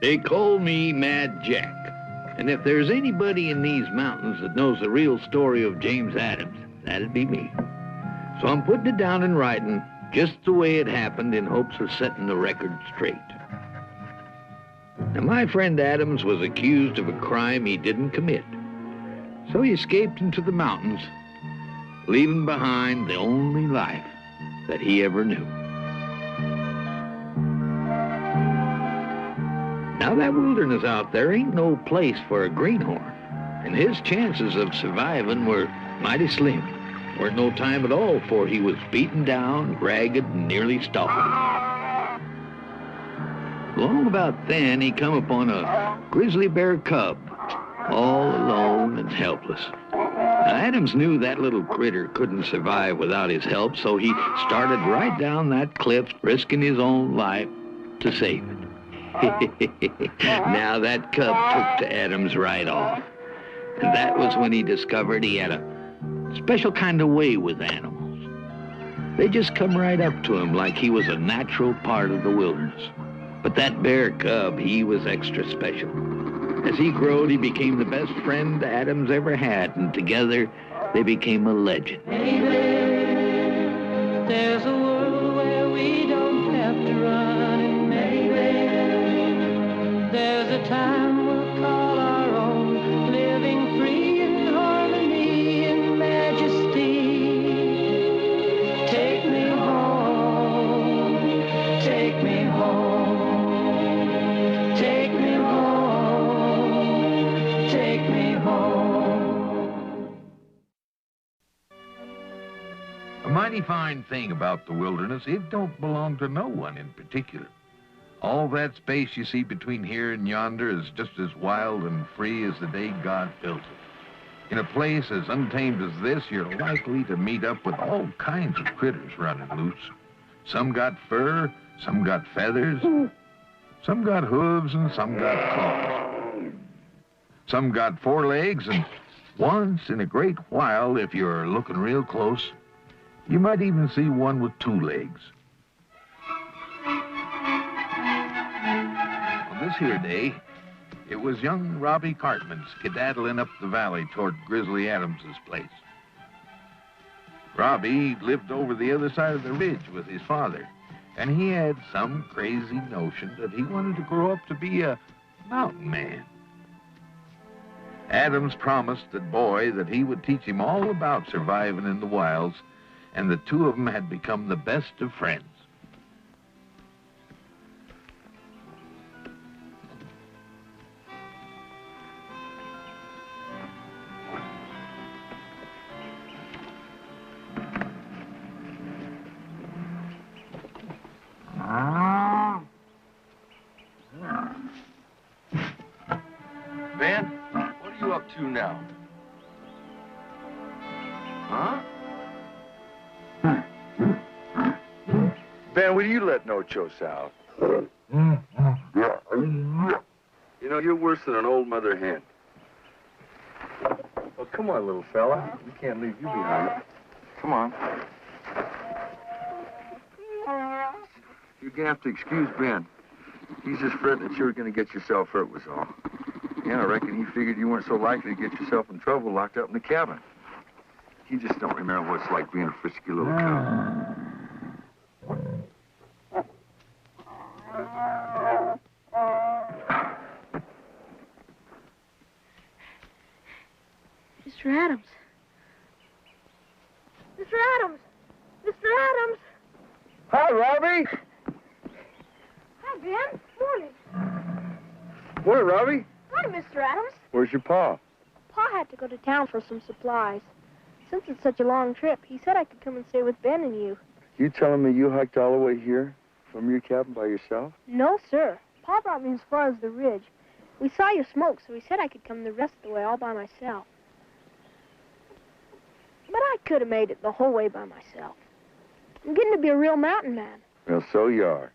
They call me Mad Jack. And if there's anybody in these mountains that knows the real story of James Adams, that'd be me. So I'm putting it down in writing just the way it happened in hopes of setting the record straight. Now, my friend Adams was accused of a crime he didn't commit. So he escaped into the mountains, leaving behind the only life that he ever knew. Now, that wilderness out there ain't no place for a greenhorn, and his chances of surviving were mighty slim. Weren't no time at all, for he was beaten down, ragged, and nearly starved. Long about then, he come upon a grizzly bear cub, all alone and helpless. Now, Adams knew that little critter couldn't survive without his help, so he started right down that cliff, risking his own life to save it. Now, that cub took to Adams right off. And that was when he discovered he had a special kind of way with animals. They just come right up to him like he was a natural part of the wilderness. But that bear cub, he was extra special. As he growed, he became the best friend Adams ever had, and together they became a legend. Baby, there's a world where we don't have to run, and maybe there's a time we'll call our own, living free in harmony and majesty. Take me home, take me home, take me home, take me home. A mighty fine thing about the wilderness, it don't belong to no one in particular. All that space you see between here and yonder is just as wild and free as the day God built it. In a place as untamed as this, you're likely to meet up with all kinds of critters running loose. Some got fur, some got feathers, some got hooves, and some got claws. Some got 4 legs, and once in a great while, if you're looking real close, you might even see one with 2 legs. This here day, it was young Robbie Cartman skedaddling up the valley toward Grizzly Adams's place. Robbie lived over the other side of the ridge with his father, and he had some crazy notion that he wanted to grow up to be a mountain man. Adams promised that boy that he would teach him all about surviving in the wilds, and the two of them had become the best of friends. Ben, what are you up to now? Huh? Ben, will you let Nochos out? You know, you're worse than an old mother hen. Well, come on, little fella. We can't leave you behind. Come on. You're gonna have to excuse Ben. He's just fretting that you were gonna get yourself hurt was all. And I reckon he figured you weren't so likely to get yourself in trouble locked up in the cabin. He just don't remember what it's like being a frisky little cub. Mr. Adams. Mr. Adams! Mr. Adams! Hi, Robbie. Hi, Ben. Morning. Morning, Robbie. Hi, Mr. Adams. Where's your pa? Pa had to go to town for some supplies. Since it's such a long trip, he said I could come and stay with Ben and you. You telling me you hiked all the way here from your cabin by yourself? No, sir. Pa brought me as far as the ridge. We saw your smoke, so he said I could come the rest of the way all by myself. But I could have made it the whole way by myself. I'm getting to be a real mountain man. Well, so you are.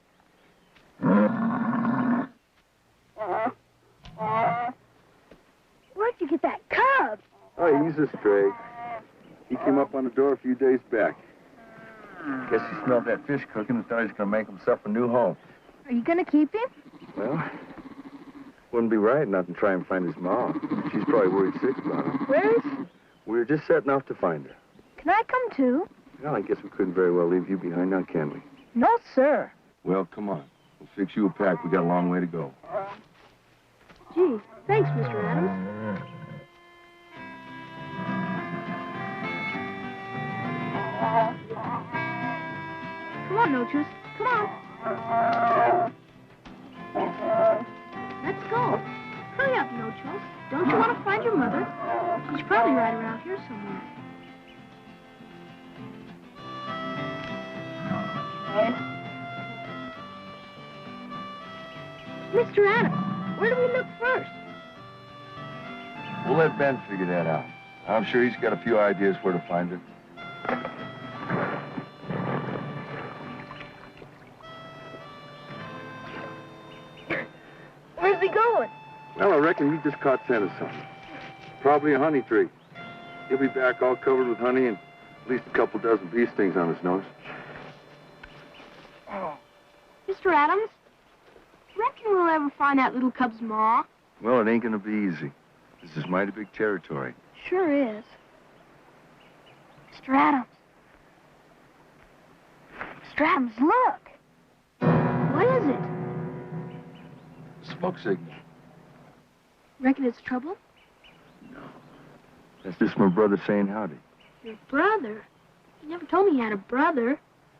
Where'd you get that cub? Oh, he's a stray. He came up on the door a few days back. Guess he smelled that fish cooking and thought he was going to make himself a new home. Are you going to keep him? Well, Wouldn't be right not to try and find his mom. She's probably worried sick about him. Where is she? We were just setting off to find her. Can I come too? Well, I guess we couldn't very well leave you behind now, can we? No, sir. Well, come on. We'll fix you a pack. We got a long way to go. Gee, thanks, Mr. Adams. Come on, No Choose. Come on. Let's go. Hurry up, No Choose. Don't you want to find your mother? She's probably right around here somewhere. Mr. Adams, where do we look first? We'll let Ben figure that out. I'm sure he's got a few ideas where to find her. Where's he going? Well, I reckon he just caught scent of something. Probably a honey tree. He'll be back all covered with honey and at least a couple dozen bee stings on his nose. Mr. Adams, reckon we'll ever find that little cub's ma? Well, it ain't gonna be easy. This is mighty big territory. Sure is. Mr. Adams. Mr. Adams, look. What is it? Smoke signal. Reckon it's trouble? No. That's just my brother saying howdy. Your brother? You never told me he had a brother.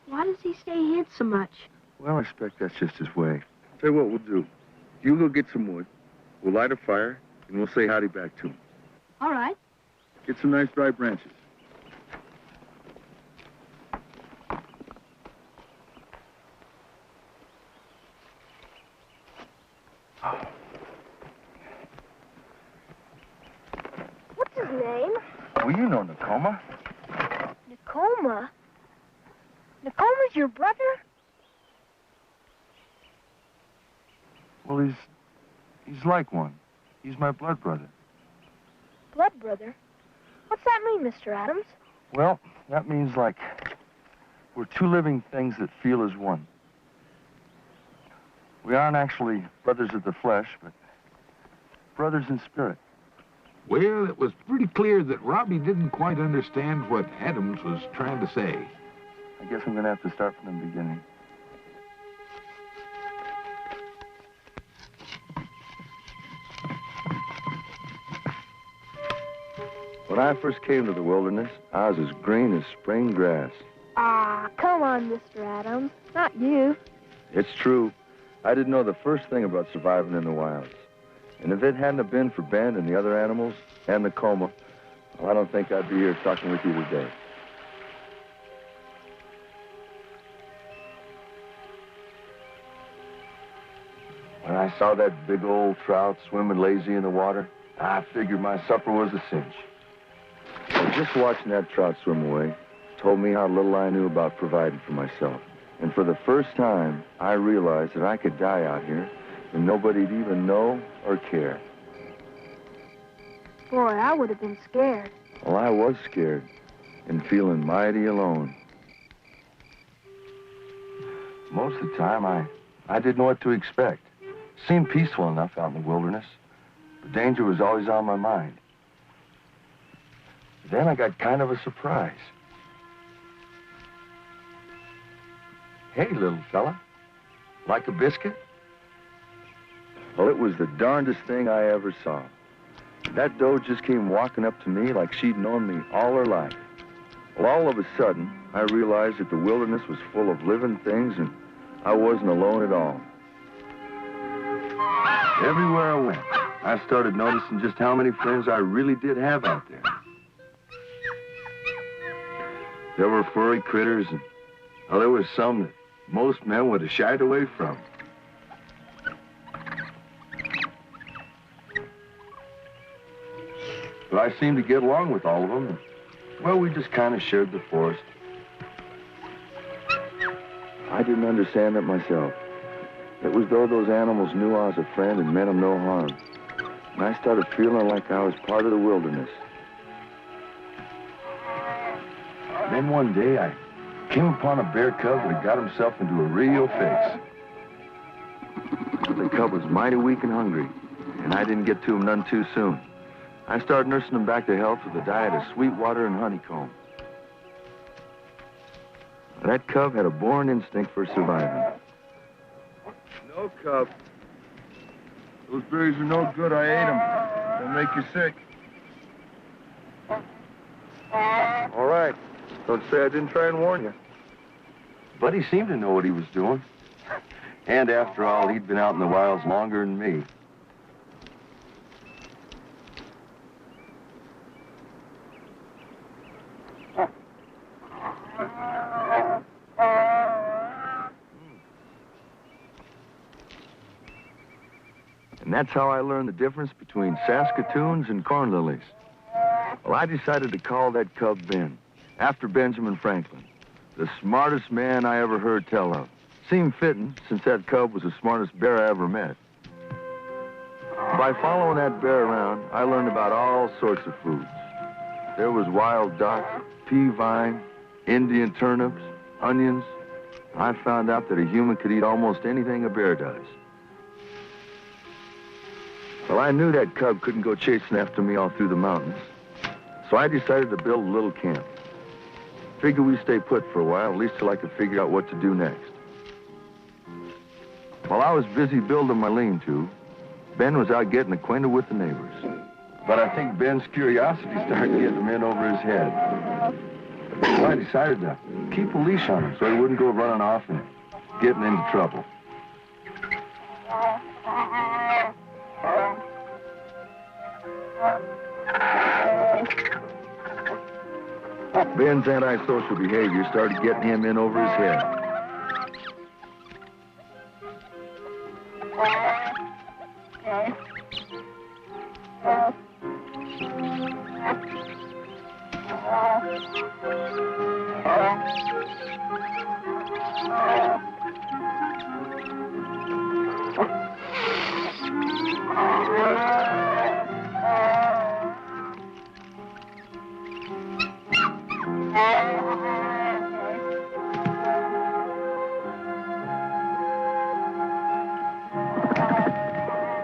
Why does he stay hid so much? Well, I expect that's just his way. Tell you what we'll do. You go get some wood. We'll light a fire, and we'll say howdy back to him. All right. Get some nice dry branches. What's his name? Well, you know Nakoma. Nakoma? Nakoma's your brother? Well, he's like one. He's my blood brother. Blood brother? What's that mean, Mr. Adams? Well, that means like we're two living things that feel as one. We aren't actually brothers of the flesh, but brothers in spirit. Well, it was pretty clear that Robbie didn't quite understand what Adams was trying to say. I guess I'm going to have to start from the beginning. When I first came to the wilderness, I was as green as spring grass. Ah, come on, Mr. Adams. Not you. It's true. I didn't know the first thing about surviving in the wilds. And if it hadn't have been for Ben and the other animals, and Nakoma, well, I don't think I'd be here talking with you today. When I saw that big old trout swimming lazy in the water, I figured my supper was a cinch. And just watching that trout swim away told me how little I knew about providing for myself. And for the first time, I realized that I could die out here and nobody'd even know or care. Boy, I would have been scared. Well, I was scared and feeling mighty alone. Most of the time, I didn't know what to expect. Seemed peaceful enough out in the wilderness, but danger was always on my mind. Then I got kind of a surprise. Hey, little fella, like a biscuit? Well, it was the darndest thing I ever saw. That doe just came walking up to me like she'd known me all her life. Well, all of a sudden, I realized that the wilderness was full of living things and I wasn't alone at all. Everywhere I went, I started noticing just how many friends I really did have out there. There were furry critters, and there was some that most men would have shied away from. But I seemed to get along with all of them. And, well, we just kind of shared the forest. I didn't understand it myself. It was though those animals knew I was a friend and meant them no harm. And I started feeling like I was part of the wilderness. And then one day, I came upon a bear cub that had got himself into a real fix. The cub was mighty weak and hungry. and I didn't get to him none too soon. I started nursing him back to health with a diet of sweet water and honeycomb. That cub had a born instinct for surviving. No, cub. Those berries are no good. I ate them. They'll make you sick. All right. Don't say I didn't try and warn you. But he seemed to know what he was doing. And after all, he'd been out in the wilds longer than me. And that's how I learned the difference between Saskatoons and corn lilies. Well, I decided to call that cub Ben, after Benjamin Franklin, the smartest man I ever heard tell of. Seemed fitting, since that cub was the smartest bear I ever met. By following that bear around, I learned about all sorts of foods. There was wild duck, pea vine, Indian turnips, onions. I found out that a human could eat almost anything a bear does. Well, I knew that cub couldn't go chasing after me all through the mountains, so I decided to build a little camp. Figured we'd stay put for a while, at least till I could figure out what to do next. While I was busy building my lean-to, Ben was out getting acquainted with the neighbors. But I think Ben's curiosity started getting him in over his head. So I decided to keep a leash on him so he wouldn't go running off and getting into trouble. Ben's antisocial behavior started getting him in over his head.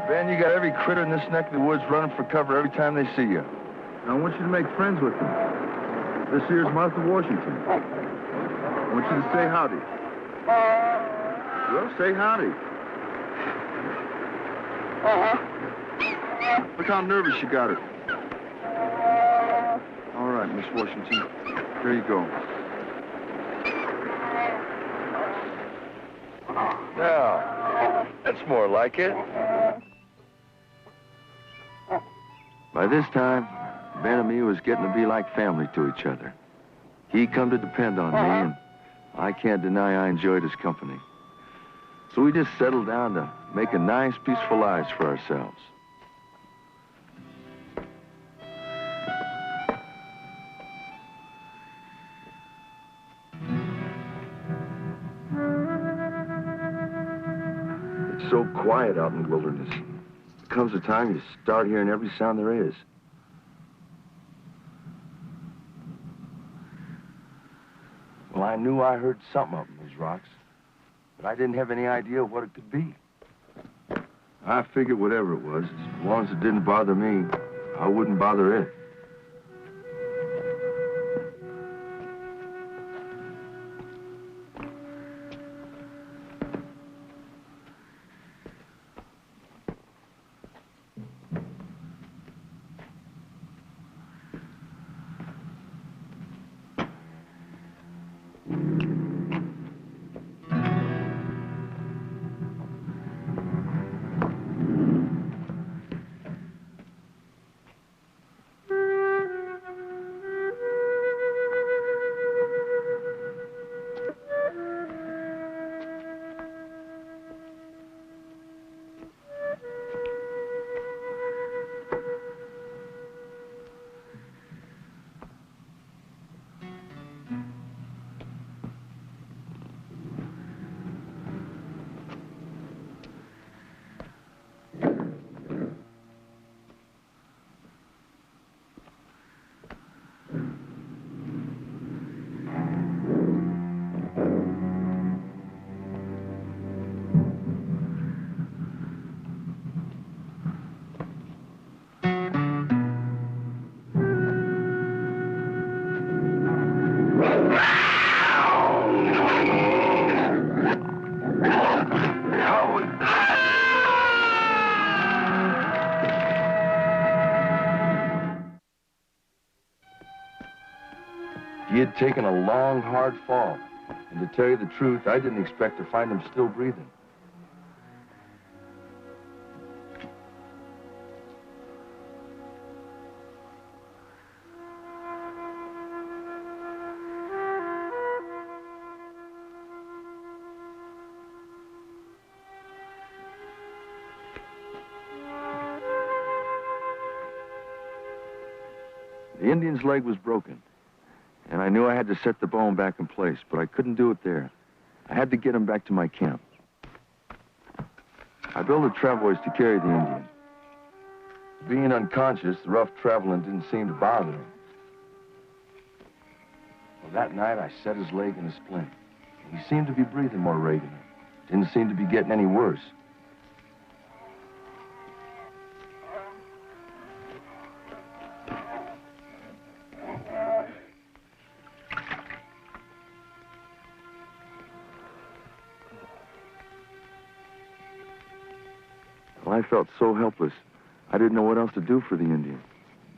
Ben, you got every critter in this neck of the woods running for cover every time they see you. I want you to make friends with them. This here's Martha Washington. I want you to say howdy. Well, say howdy. Look how nervous you got her. All right, Miss Washington. Here you go. Now, that's more like it. By this time, Ben and me was getting to be like family to each other. He come to depend on me, and I can't deny I enjoyed his company. So we just settled down to make a nice, peaceful lives for ourselves. It's so quiet out in the wilderness. There comes a time you start hearing every sound there is. Well, I knew I heard something up in those rocks, but I didn't have any idea what it could be. I figured whatever it was, as long as it didn't bother me, I wouldn't bother it. He had taken a long, hard fall. And to tell you the truth, I didn't expect to find him still breathing. The Indian's leg was broken, and I knew I had to set the bone back in place, but I couldn't do it there. I had to get him back to my camp. I built a travois to carry the Indian. Being unconscious, the rough traveling didn't seem to bother him. Well, that night, I set his leg in a splint. He seemed to be breathing more regular. Didn't seem to be getting any worse. Well, I felt so helpless. I didn't know what else to do for the Indian.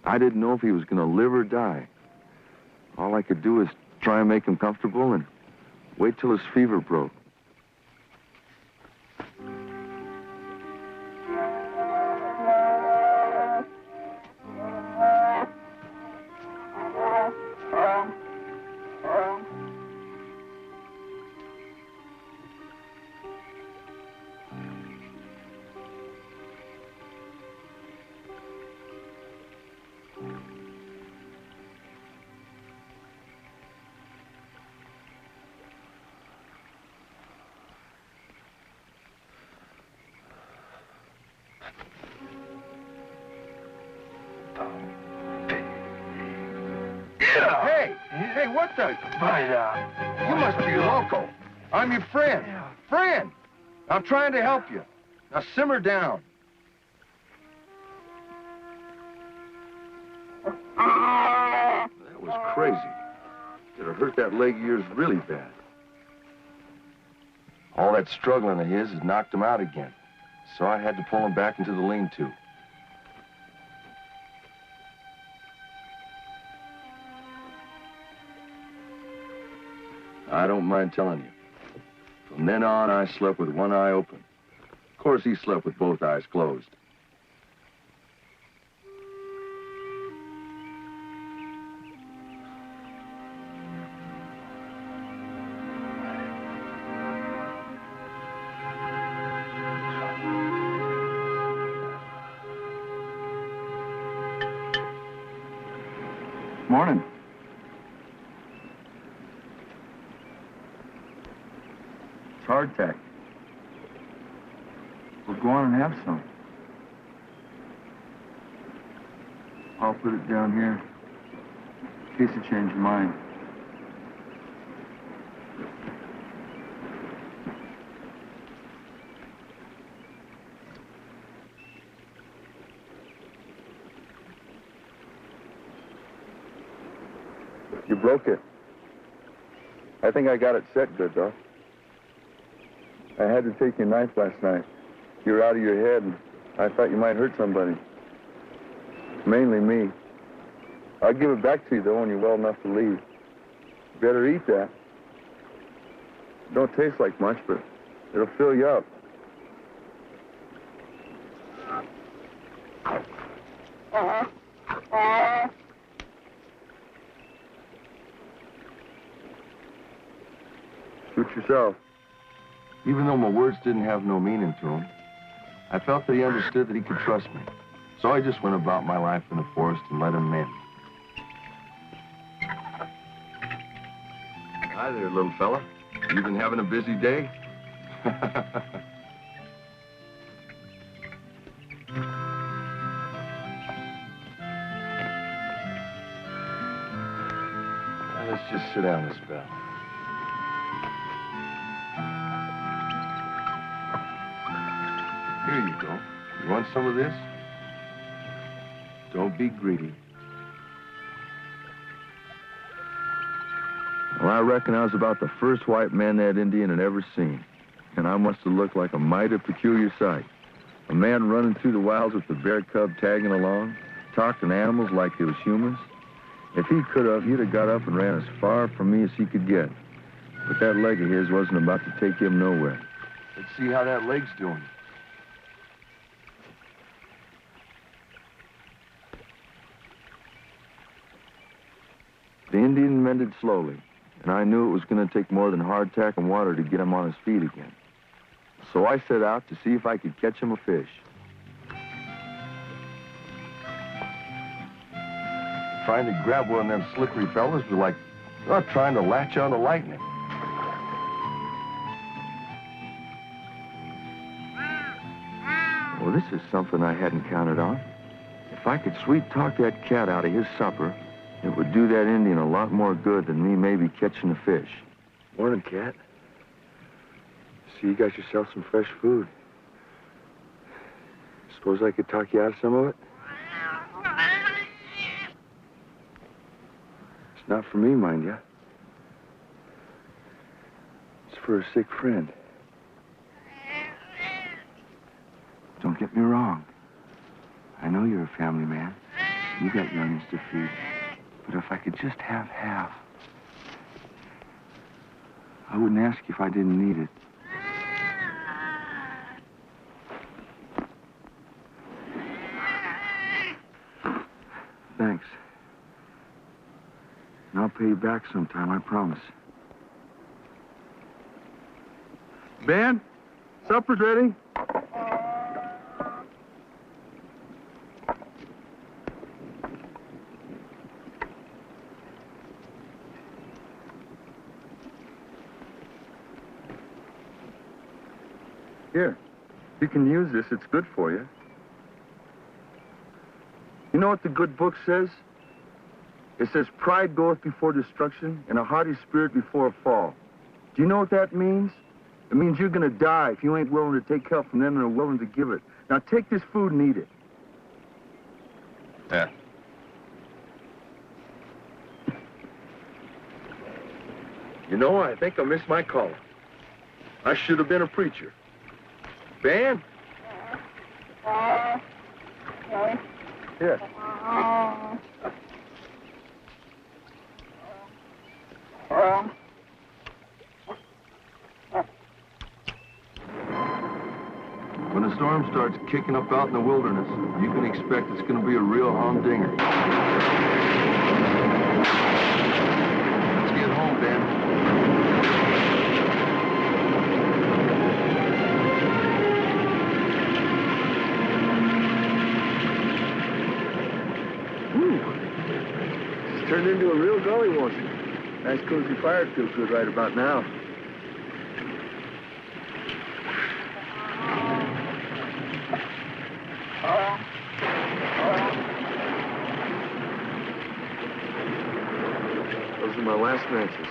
I didn't know if he was going to live or die. All I could do was try and make him comfortable and wait till his fever broke. Hey, what the? You must be loco. I'm your friend. Friend! I'm trying to help you. Now simmer down. That was crazy. It'll hurt that leg of yours really bad. All that struggling of his has knocked him out again. So I had to pull him back into the lean-to. I don't mind telling you. From then on, I slept with one eye open. Of course, he slept with both eyes closed. Morning. Hardtack. Well, go on and have some. I'll put it down here in case you change your mind. You broke it. I think I got it set good, though. I had to take your knife last night. You were out of your head, and I thought you might hurt somebody. Mainly me. I'll give it back to you, though, when you're well enough to leave. You better eat that. It don't taste like much, but it'll fill you up. Shoot yourself. Even though my words didn't have no meaning to him, I felt that he understood that he could trust me. So I just went about my life in the forest and let him in. Hi there, little fella. You been having a busy day? Let's just sit down a spell. Here you go. You want some of this? Don't be greedy. Well, I reckon I was about the first white man that Indian had ever seen. And I must have looked like a mighty peculiar sight. A man running through the wilds with the bear cub tagging along, talking to animals like they was humans. If he could have, he'd have got up and ran as far from me as he could get. But that leg of his wasn't about to take him nowhere. Let's see how that leg's doing. The Indian mended slowly, and I knew it was going to take more than hardtack and water to get him on his feet again. So I set out to see if I could catch him a fish. Trying to grab one of them slickery fellas was like trying to latch on to lightning. Well, this is something I hadn't counted on. If I could sweet-talk that cat out of his supper, it would do that Indian a lot more good than me maybe catching a fish. Morning, cat. See, you got yourself some fresh food. Suppose I could talk you out of some of it? It's not for me, mind you. It's for a sick friend. Don't get me wrong. I know you're a family man. You got youngins to feed. But if I could just have half, I wouldn't ask you if I didn't need it. Thanks. And I'll pay you back sometime, I promise. Ben, supper's ready. Here, you can use this. It's good for you. You know what the good book says? It says, pride goeth before destruction, and a haughty spirit before a fall. Do you know what that means? It means you're going to die if you ain't willing to take help from them and are willing to give it. Now take this food and eat it. Yeah. You know, I think I missed my call. I should have been a preacher. Ben? Here. When the storm starts kicking up out in the wilderness, you can expect it's going to be a real humdinger. Let's get home, Ben. Turned into a real gully, won't you? Nice cozy fire feels good right about now. Those are my last matches.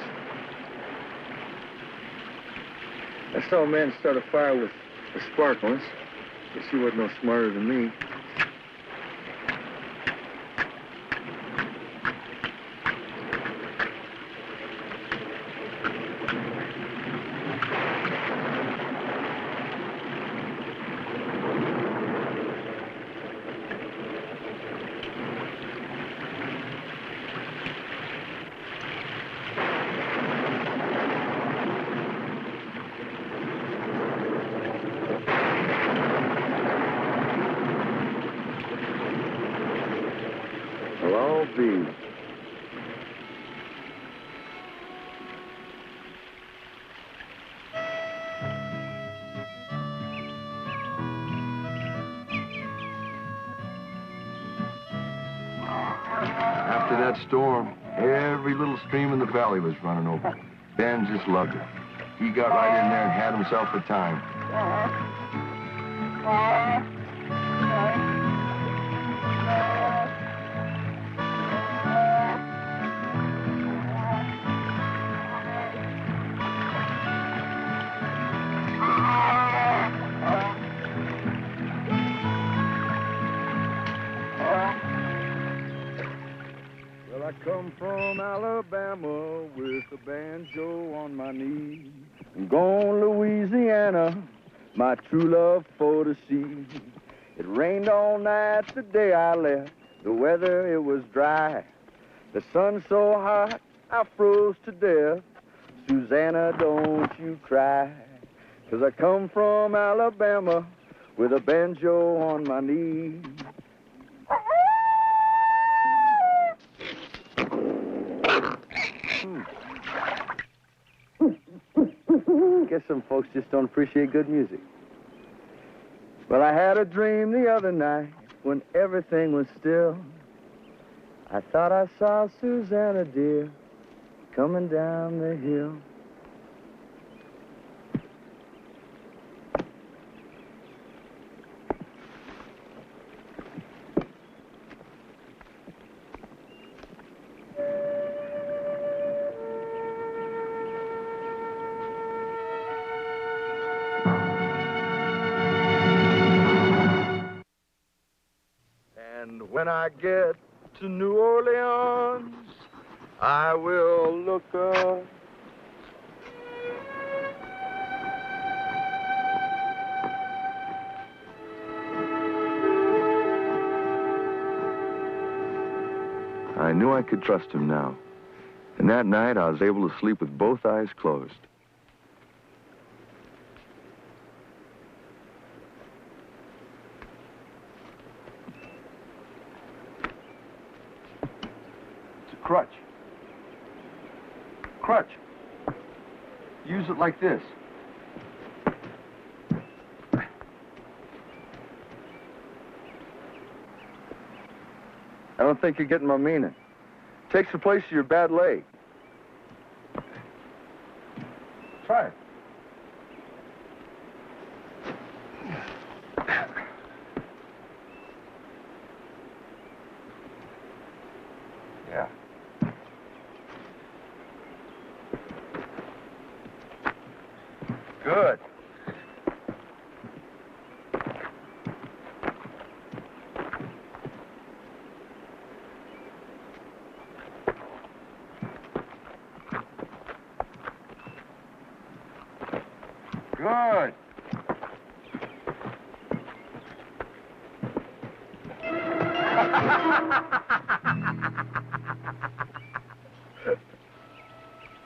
I saw a man start a fire with a spark once. Guess he wasn't no smarter than me. After that storm, every little stream in the valley was running over. Ben just loved it. He got right in there and had himself a time. I come from Alabama with a banjo on my knee. I'm going to Louisiana, my true love for to see. It rained all night the day I left. The weather, it was dry. The sun's so hot, I froze to death. Susanna, don't you cry, 'cause I come from Alabama with a banjo on my knee. Guess some folks just don't appreciate good music. Well, I had a dream the other night when everything was still. I thought I saw Susanna, dear, coming down the hill. And when I get to New Orleans, I will look up. I knew I could trust him now. And that night, I was able to sleep with both eyes closed. Crutch. Crutch. Use it like this. I don't think you're getting my meaning. Takes the place of your bad leg. Try it. Yeah. Good. Good.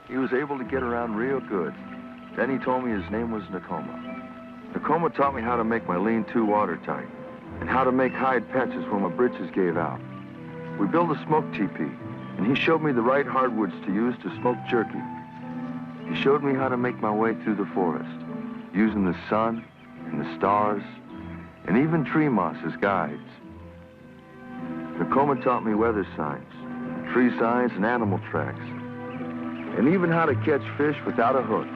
He was able to get around real good. Then he told me his name was Nakoma. Nakoma taught me how to make my lean-to watertight and how to make hide patches when my britches gave out. We built a smoke teepee, and he showed me the right hardwoods to use to smoke jerky. He showed me how to make my way through the forest, using the sun and the stars and even tree moss as guides. Nakoma taught me weather signs, tree signs, and animal tracks, and even how to catch fish without a hook.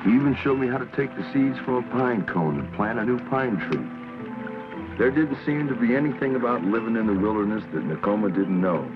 He even showed me how to take the seeds from a pine cone and plant a new pine tree. There didn't seem to be anything about living in the wilderness that Nakoma didn't know.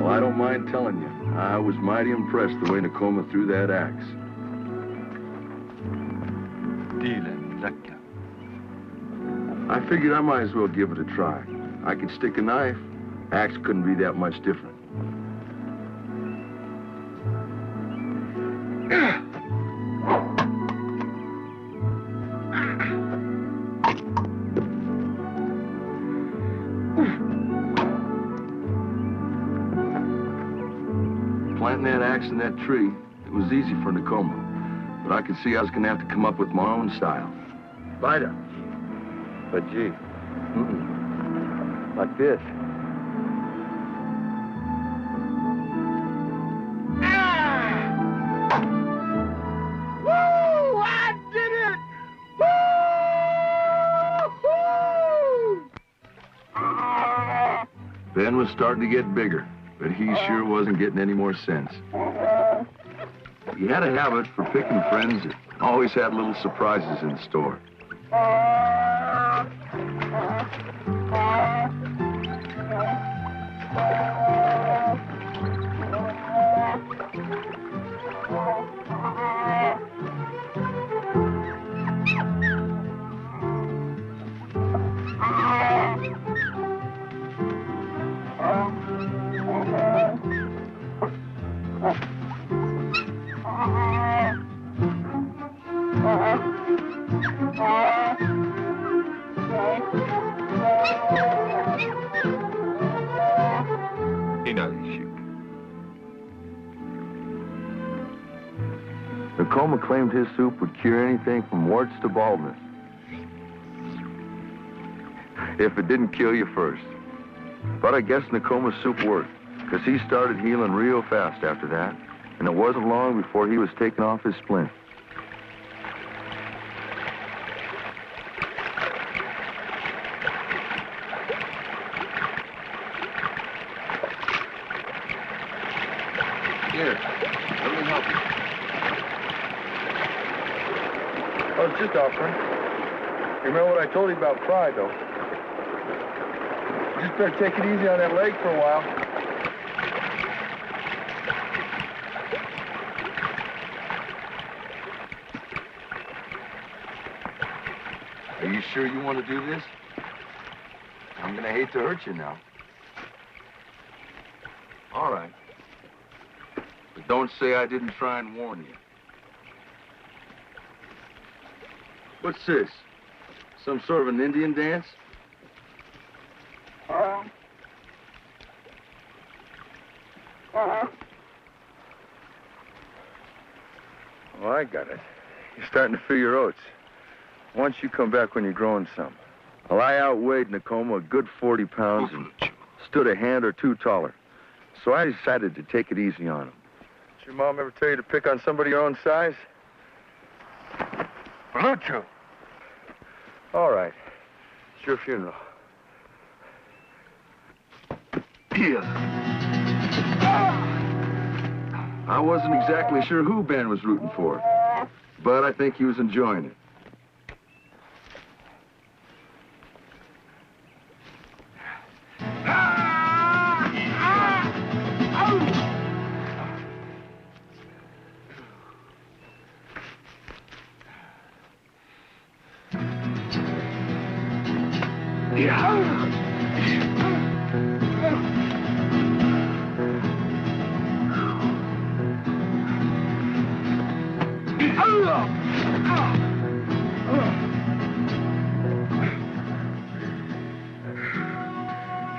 I don't mind telling you, I was mighty impressed the way Nakoma threw that axe. I figured I might as well give it a try. I could stick a knife. Axe couldn't be that much different. Planting that axe in that tree, it was easy for Nakoma, but I could see I was going to have to come up with my own style. Vida. But gee, like this. Woo! I did it! Woo! Ben was starting to get bigger, but he sure wasn't getting any more sense. He had a habit for picking friends that always had little surprises in store. Nakoma claimed his soup would cure anything from warts to baldness. If it didn't kill you first. But I guess Nakoma's soup worked, because he started healing real fast after that, and it wasn't long before he was taking off his splint. Here, let me help you. I was just offering. You remember what I told you about pride, though? You just better take it easy on that leg for a while. Are you sure you want to do this? I'm gonna hate to hurt you now. All right. But don't say I didn't try and warn you. What's this? Some sort of an Indian dance? Oh, I got it. You're starting to fill your oats. Once you come back when you're growing some. Well, I outweighed Nakoma a good 40 pounds and stood a hand or two taller. So I decided to take it easy on him. Did your mom ever tell you to pick on somebody your own size? Lucho. All right. It's your funeral. Yeah. I wasn't exactly sure who Ben was rooting for, but I think he was enjoying it.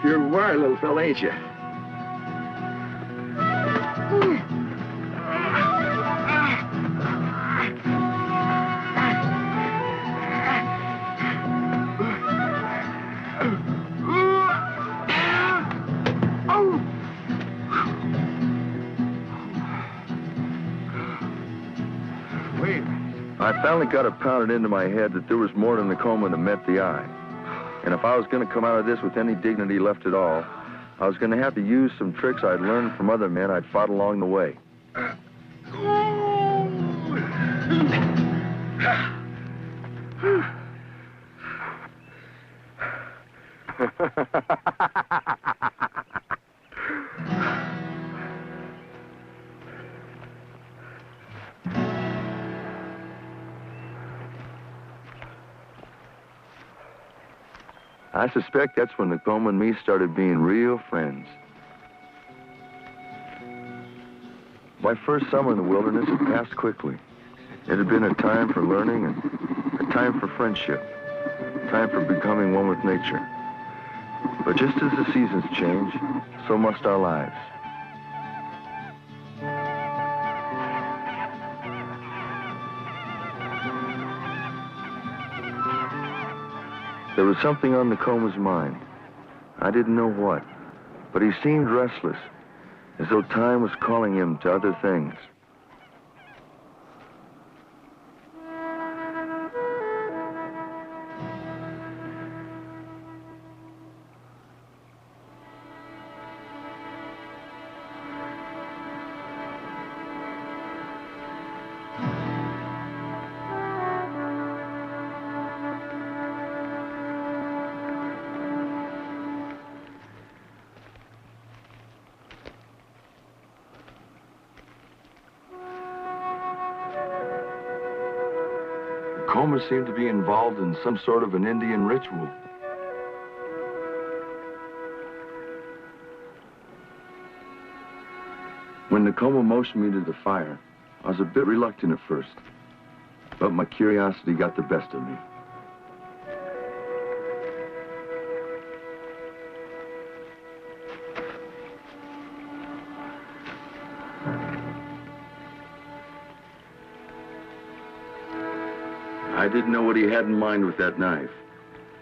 You're a wire, little fella, ain't you? I finally got it pounded into my head that there was more to Nakoma than met the eye. And if I was going to come out of this with any dignity left at all, I was going to have to use some tricks I'd learned from other men I'd fought along the way. I suspect that's when Nakoma and me started being real friends. My first summer in the wilderness had passed quickly. It had been a time for learning and a time for friendship, a time for becoming one with nature. But just as the seasons change, so must our lives. There was something on Nakoma's mind. I didn't know what, but he seemed restless, as though time was calling him to other things. Nakoma seemed to be involved in some sort of an Indian ritual. When Nakoma motioned me to the fire, I was a bit reluctant at first, but my curiosity got the best of me. I didn't know what he had in mind with that knife,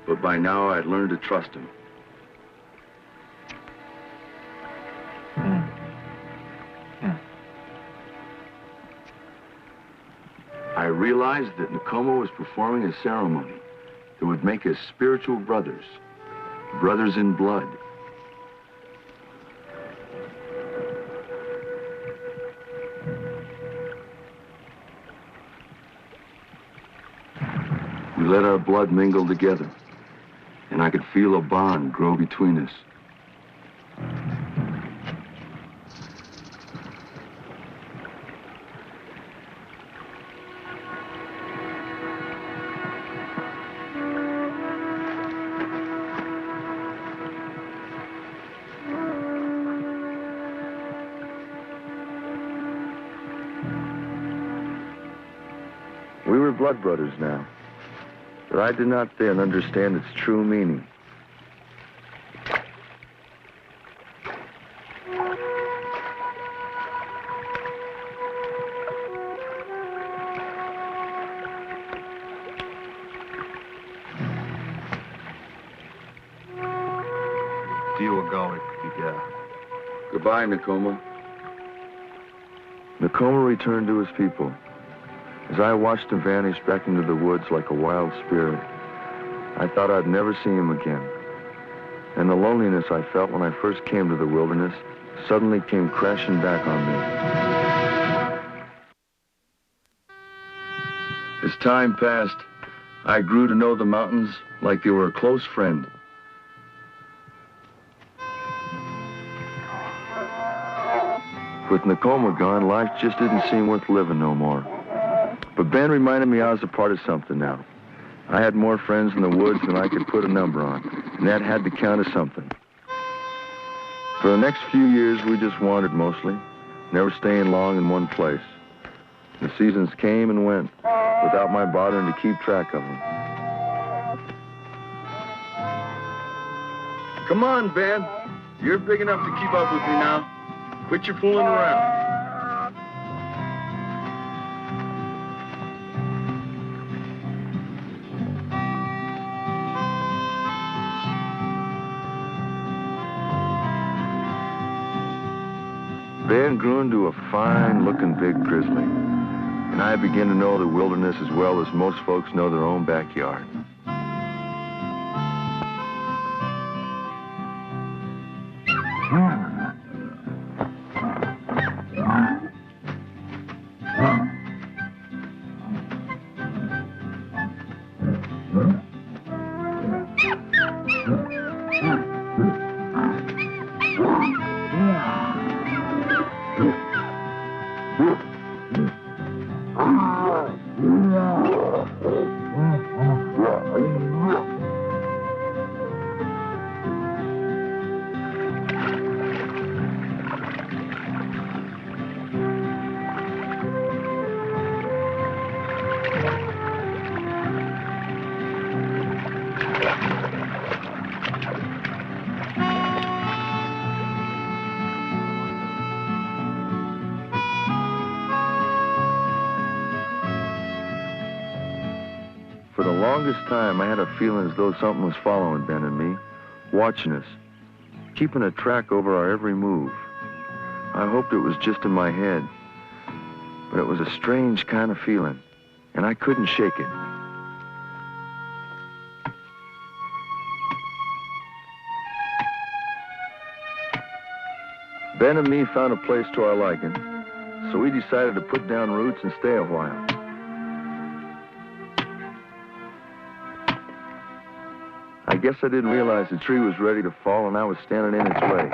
but by now I'd learned to trust him. I realized that Nakoma was performing a ceremony that would make us spiritual brothers, brothers in blood. We let our blood mingle together, and I could feel a bond grow between us. We were blood brothers now, but I did not then understand its true meaning. Goodbye, Nakoma. Nakoma returned to his people. As I watched him vanish back into the woods like a wild spirit, I thought I'd never see him again. And the loneliness I felt when I first came to the wilderness suddenly came crashing back on me. As time passed, I grew to know the mountains like they were a close friend. With Nakoma gone, life just didn't seem worth living no more. But Ben reminded me I was a part of something now. I had more friends in the woods than I could put a number on, and that had to count as something. For the next few years, we just wandered mostly, never staying long in one place. The seasons came and went without my bothering to keep track of them. Come on, Ben. You're big enough to keep up with me now. Quit your fooling around. Ben grew into a fine-looking big grizzly, and I began to know the wilderness as well as most folks know their own backyard. For the longest time, I had a feeling as though something was following Ben and me, watching us, keeping a track over our every move. I hoped it was just in my head, but it was a strange kind of feeling, and I couldn't shake it. Ben and me found a place to our liking, so we decided to put down roots and stay a while. I guess I didn't realize the tree was ready to fall and I was standing in its way.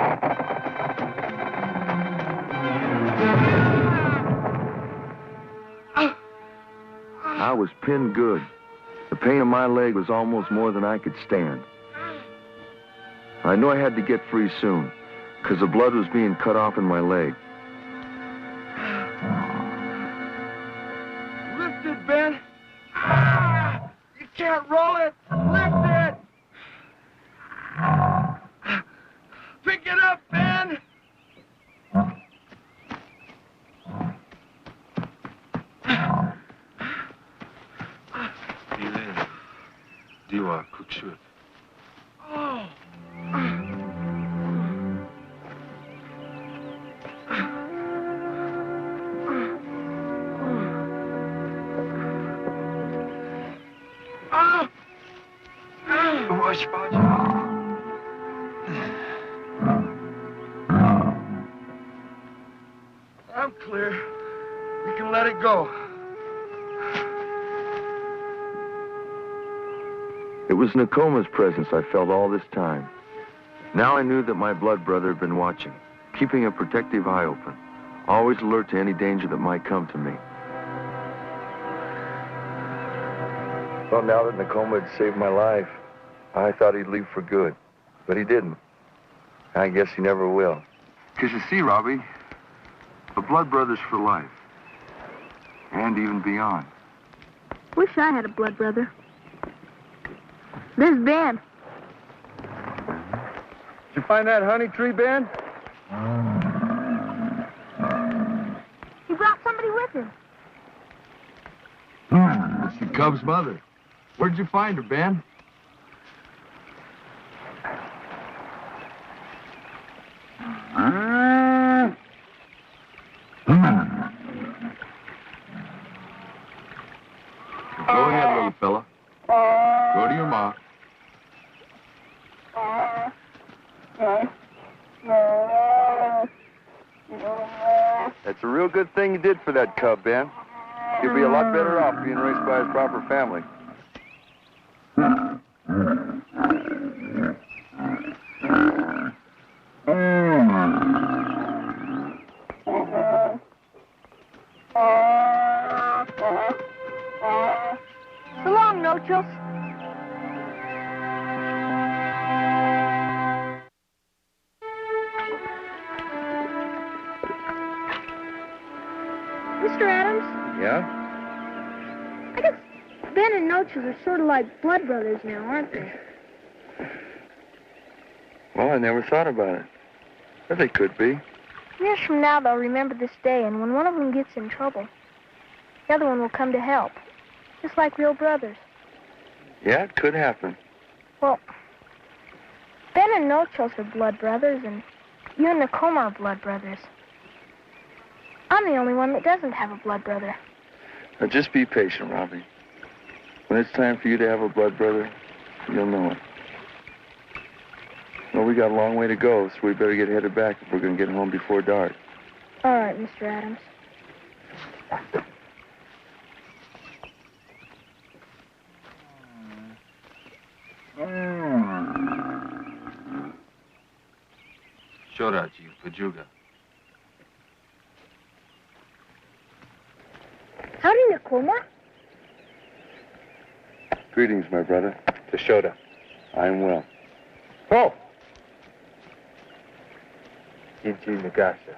I was pinned good, The pain in my leg was almost more than I could stand. I knew I had to get free soon, because the blood was being cut off in my leg. Lift it, Ben. You can't roll it. Lift it. Pick it up, Ben. Diwa Kutshut. Oh. I'm clear. You can let it go. It was Nakoma's presence I felt all this time. Now I knew that my blood brother had been watching, keeping a protective eye open, always alert to any danger that might come to me. Well, now that Nakoma had saved my life, I thought he'd leave for good, but he didn't. I guess he never will. Because you see, Robbie, a blood brother's for life, and even beyond. Wish I had a blood brother. There's Ben. Did you find that honey tree, Ben? He brought somebody with him. It's the cub's mother. Where'd you find her, Ben? Go ahead, little fella. Go to your ma. That's a real good thing you did for that cub, Ben. He'll be a lot better off being raised by his proper family. So long, No-Chills. Mr. Adams? Yeah? I guess Ben and No-Chills are sort of like blood brothers now, aren't they? Well, I never thought about it. But they could be. Years from now, they'll remember this day, and when one of them gets in trouble, the other one will come to help, just like real brothers. Yeah, it could happen. Well, Ben and No-Chills are blood brothers, and you and Nakoma are blood brothers. I'm the only one that doesn't have a blood brother. Now, just be patient, Robbie. When it's time for you to have a blood brother, you'll know it. Well, we got a long way to go, so we better get headed back if we're going to get home before dark. All right, Mr. Adams. Shoraji, Pajuga. Howdy, Nakoma. Greetings, my brother. Teshoda. I'm well. Oh! Ichi Nagasha.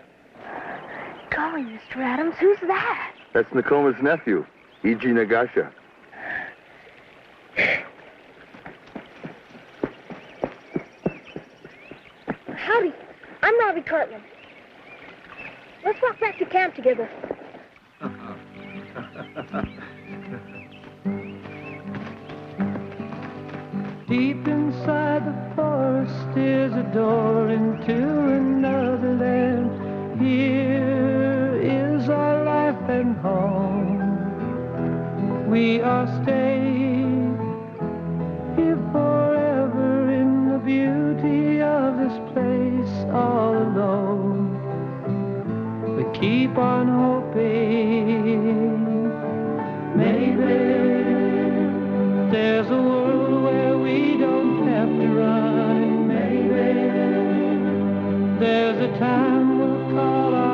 Golly, Mr. Adams, who's that? That's Nakoma's nephew, E.G. Nagasha. Howdy, I'm Robbie Cartman. Let's walk back to camp together. Deep inside the forest is a door into another land. Here is our life and home. We are staying here forever in the beauty of this place all alone. But keep on hoping, maybe there's a world where we don't have to run. Maybe there's a time we'll call our